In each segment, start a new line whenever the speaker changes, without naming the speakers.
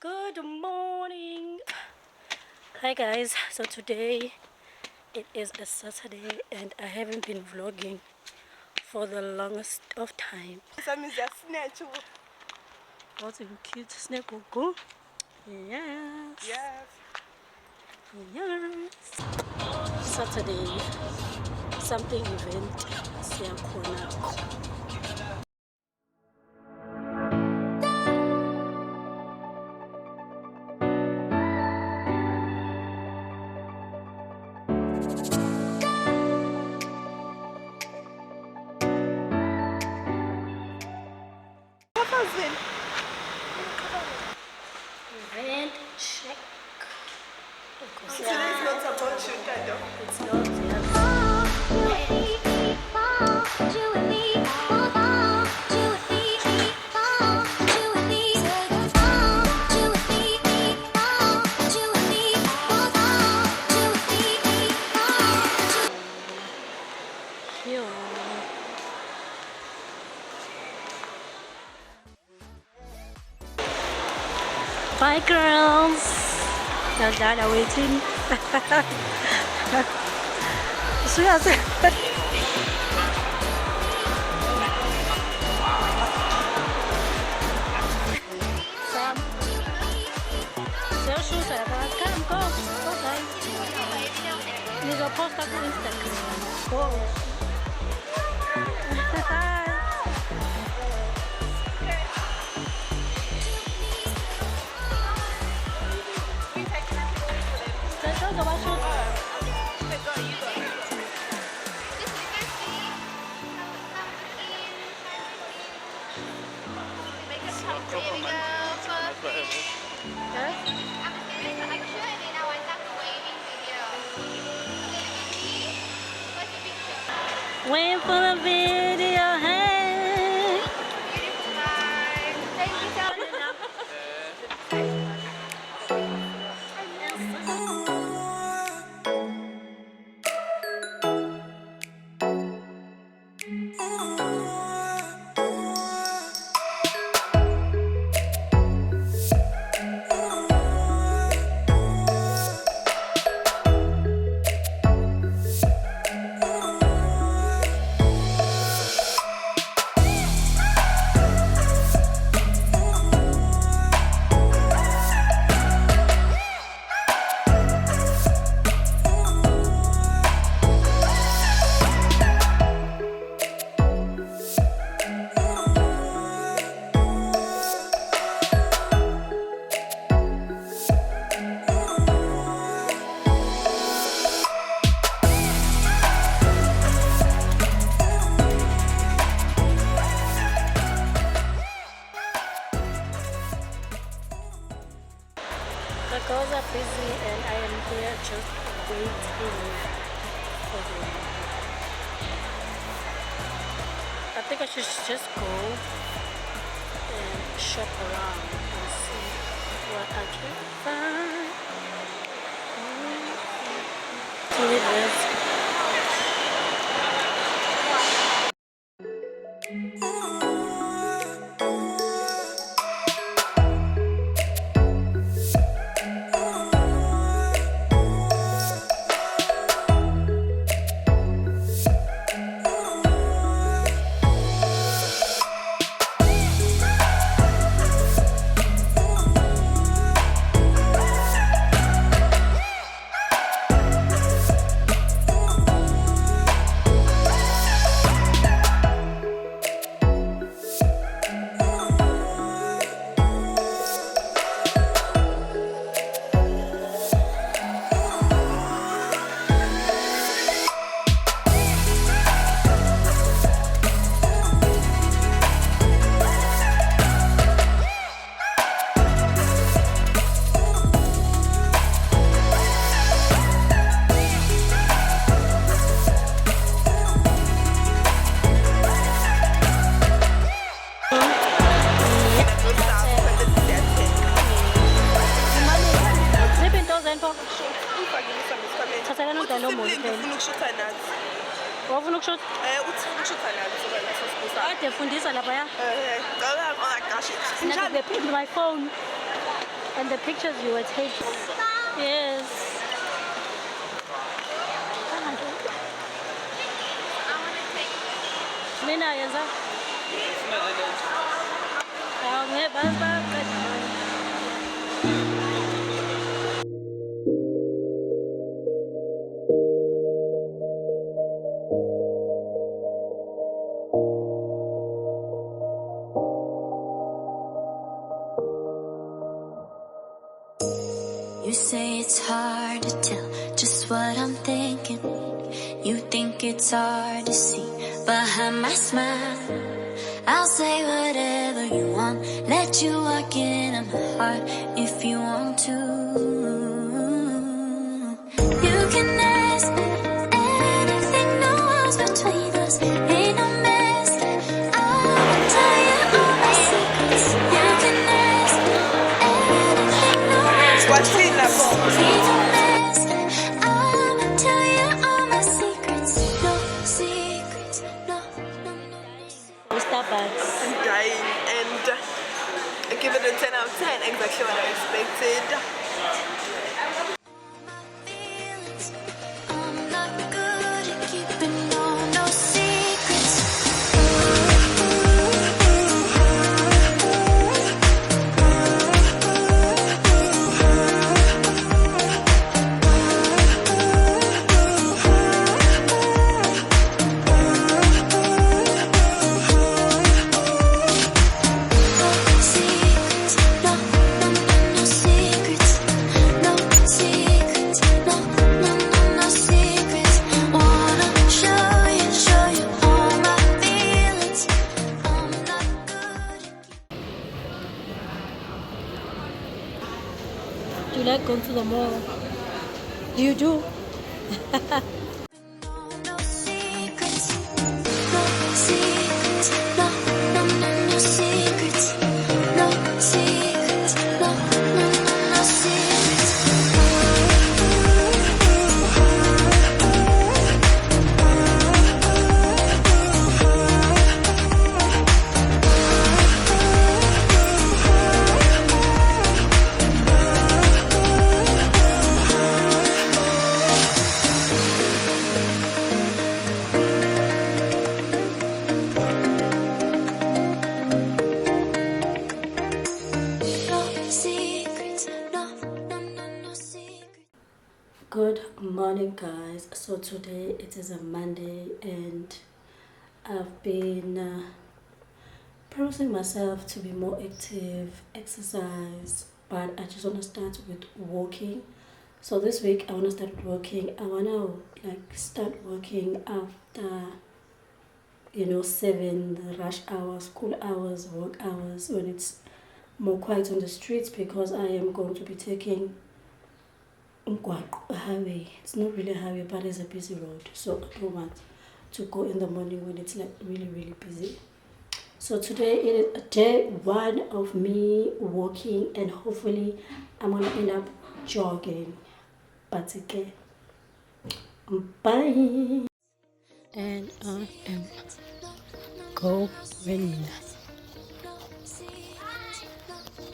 Good morning. Hi guys, so today it is a Saturday and I haven't been vlogging for the longest of time. What's in cute snack go? Yes. Yes. Saturday something event siyakhona. Event check.
Today's not about you, Dado.
It's not, yes. Yo. Bye girls. Dad are waiting. Sam. Seu shoes are about come go. Go guys. Need a post on Instagram. Go. Wait for the video, hey! The girls are busy and I am here just waiting for them. I think I should just go and shop around and see what I can find. See this. My phone. And the pictures you were taking. Yes. Mina yenza.
You say it's hard to tell just what I'm thinking. You think it's hard to see behind my smile. I'll say whatever you want, let you walk into my heart if you want to. You can ask anything, no walls between us, ain't no mess. I'll tell you all my secrets. You can ask anything, no walls between us, ain't no mess. I'll tell you all my secrets. No secrets, no, no, no.
Starbucks.
I'm dying, and I give it a 10 out of 10, exactly what I expected.
I'm not good at keeping no secrets.
Do you like going to the mall? Do you do?
No secrets, no secrets, no, no, no, no secrets, no secrets, no, no, no, no secrets.
Good morning, guys. So today it is a Monday and I've been promising myself to be more active, exercise, but I just want to start with walking. So this week I want to start walking. I want to start working after 7, the rush hours, school hours, work hours, when it's more quiet on the streets, because I am going to be taking a highway. It's not really a highway, but it's a busy road, so I don't want to go in the morning when it's like really busy. So today it is day 1 of me walking, and hopefully I'm gonna end up jogging. But okay, bye. And I am going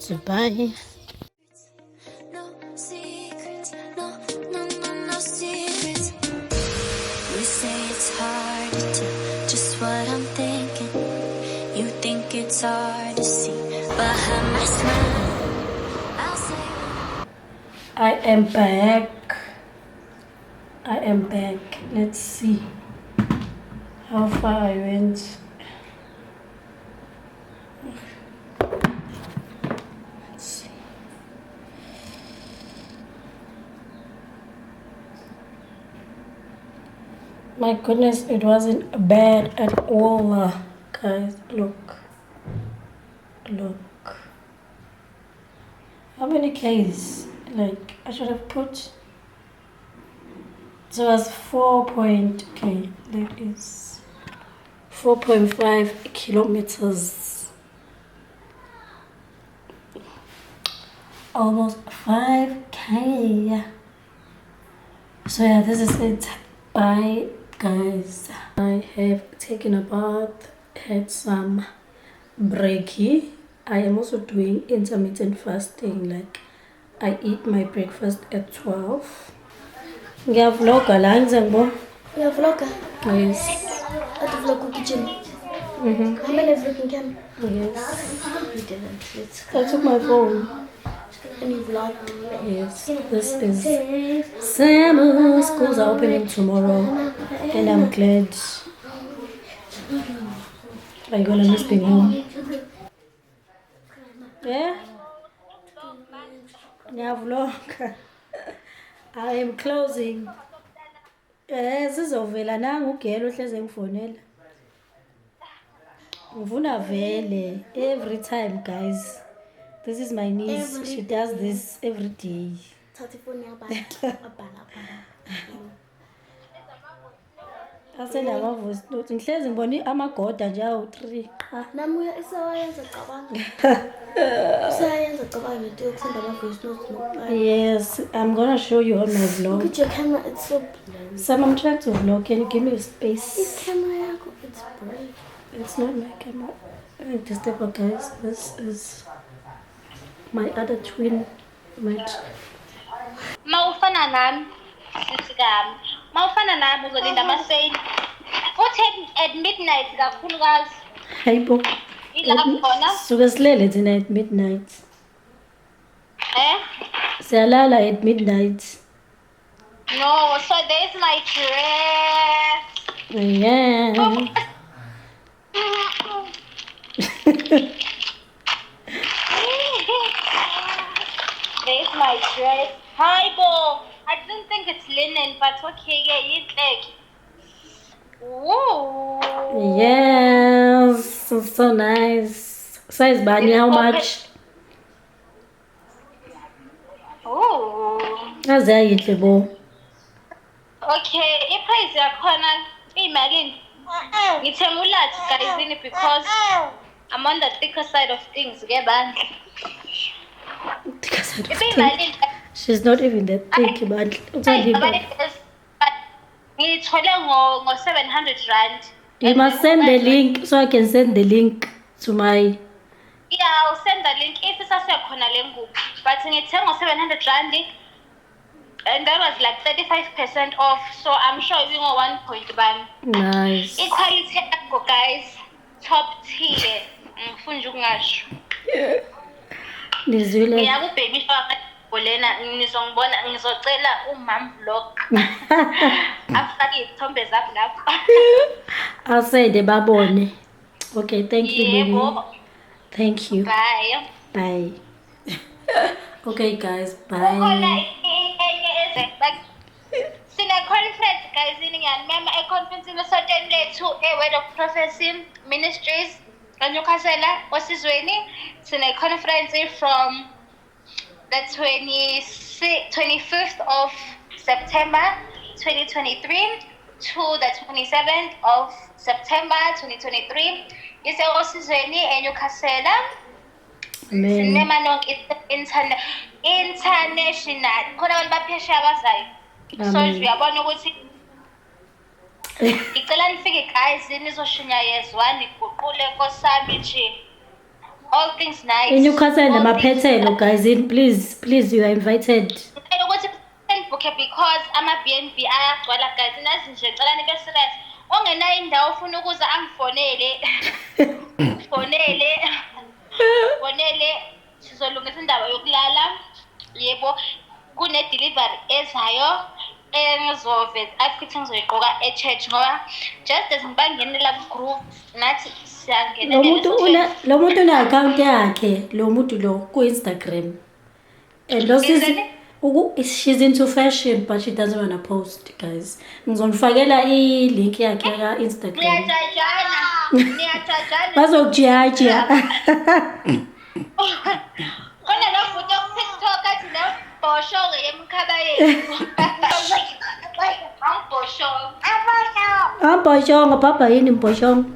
to bye.
No secrets, no, no, no, no secrets. You say it's hard to tell just what I'm thinking. You think it's hard to see behind my smile. I'll say
I am back. Let's see how far I went. Let's see. My goodness, it wasn't bad at all, guys. Look. How many K's? I should have put. So it was 4.5 kilometers. Almost 5K. So yeah, this is it. Bye, guys. I have taken a bath, had some brekkie. I am also doing intermittent fasting, I eat my breakfast at 12. Ngiyavlogga la ngizengibona.
You're a vlogger
Yes.
at the vlog kitchen. How many vlogging cam?
Yes.
You didn't. It's
I took my phone.
and you vlogged.
Yes. This is summer. Schools are opening tomorrow. And I'm glad. Are you gonna miss being home? Yeah? Ngiyavlogga. I am closing. Sizovela nanga ugelo ohleze ngifonela. Ngivuna vele every time, guys. This is my niece. She does this every day.
Tati phone yabala.
Asena voice note. Ngihlezi ngibona amagoda nje awu3 qha.
Namuya isayenza cabanga. Isayenza cabanga into yokusenda ama voice notes nokubhala.
Yes, I'm gonna show you on my
Look
vlog.
at your camera, it's so blurry.
Sam, I'm trying to vlog. Can you give me a
This
space?
camera yako, it's bright.
It's not my camera. This table, guys. This is my other twin mate.
Mawufana nami sisikami mawufana nami uzolinda amaseli futhi at midnight kakhulukazi
Hayibo.
ilapho khona
Suke silele thina at midnight. Siyalala at midnight.
No, so there's my dress.
Yeah.
There's my dress. Hi, Bo. I didn't think it's linen, but okay, yeah, it's like. Whoa.
Yes. So nice. Size bani, how much?
Oh.
Azayihle bo.
Okay, i-price yakhona iyimalini? Ngithenga ulathi guys because I'm on the thicker side of things, ke bandla. Iyimalini?
She's not even that thick, but
ngithole ngo-700 rand.
you must send the link so I can send the link to my.
Yeah, I'll send the link if isasekhona le ngubo. But ngithenga ngo-700 rand and that was like 35% off, so I'm sure it's 1.1.
Nice.
Equality yakho guys, top tier. Ngifuna ukungasho.
Nizwile.
Ngiyakubheka bolena ngizongibona ngizocela umam vlog. Afake izithombe zami lapho.
Asede babone. Okay, thank you, baby.
Yebo.
Thank you.
Bye.
Bye. Okay, guys.
Khona
Bye.
sine-conference guys ngiyanimema e-conference esoteni lethu e-Word of Prophecy Ministries kaNyukhasela osizweni. Sine-conference from the 25th of September 2023 to the 27th of September 2023 ise-osizweni eNyukhasela.
Amen.
Sinema nonke international khona abantu baphesheya abazayo. So
Amen.
uyabona ukuthi icela nifike guys nizoshunyayezwa niguqule nkosami nje all things nice.
Inyukhasela maphethelo, guys. Please, you are invited.
Ngicela ukuthi senibhukhe because ama-B&B ayagcwala guys. Nazi nje ngicela nibe serious. Ongenayo indawo ufuna ukuza angifonele. Fonele sizolungisa indawo yokulala. Yebo, kune-delivery ezayo engizove afithi ngizoyiqoka e-church ngoba just as ngibangene la group nathi siyangena
Lo muntu une-account yakhe, lo muntu lo ku-Instagram. And she's into fashion, but she doesn't want to post, guys. Ngizonifakela i-link yakhe ka-Instagram.
Niyajajana.
Bazokujiya.
Khona lo futhi ku-TikTok athi lo bhosho-ke emkhabayeni.
Mbhoshongo, baba yini mbhoshongo?